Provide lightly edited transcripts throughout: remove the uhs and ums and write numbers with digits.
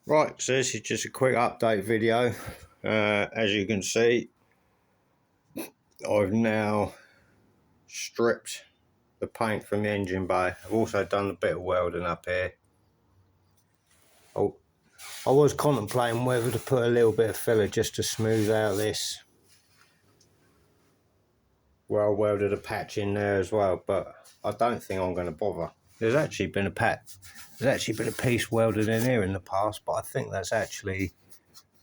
Right, so this is just a quick update video. As you can see, I've now stripped the paint from the engine bay. I've also done a bit of welding up here. I was contemplating whether to put a little bit of filler just to smooth out this where I welded a patch in there as well, but I don't think I'm going to bother. There's actually been a piece welded in here in the past, but I think that's actually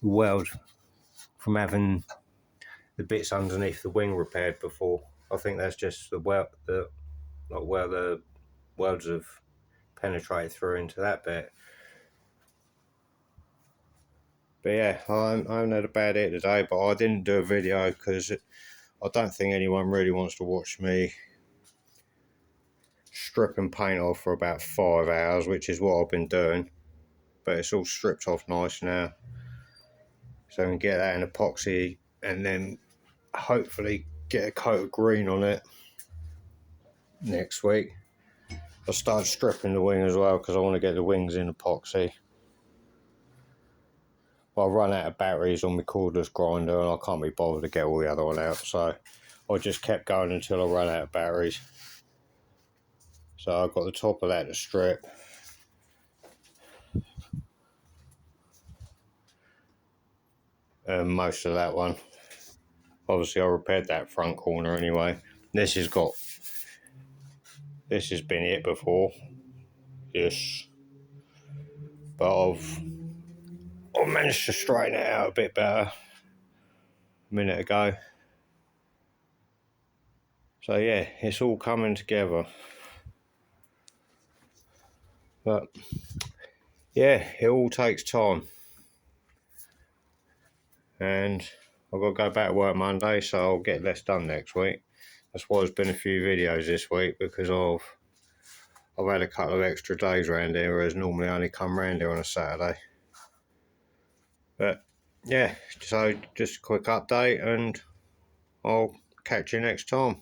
weld from having the bits underneath the wing repaired before. I think that's just where the welds have penetrated through into that bit. But yeah, I haven't had a bad hit today, but I didn't do a video because I don't think anyone really wants to watch me stripping paint off for about 5 hours, which is what I've been doing. But it's all stripped off nice now, so I can get that in epoxy and then hopefully get a coat of green on it next week. I'll start stripping the wing as well because I want to get the wings in epoxy. But I run out of batteries on my cordless grinder and I can't be bothered to get all the other one out, so I just kept going until I ran out of batteries. So I've got the top of that to strip. And most of that one. Obviously I repaired that front corner anyway. This has been hit before. Yes. But I've managed to straighten it out a bit better a minute ago. So yeah, it's all coming together. But yeah, it all takes time. And I've got to go back to work Monday, so I'll get less done next week. That's why there's been a few videos this week, because I've had a couple of extra days around here, whereas normally I only come round here on a Saturday. But yeah, so just a quick update and I'll catch you next time.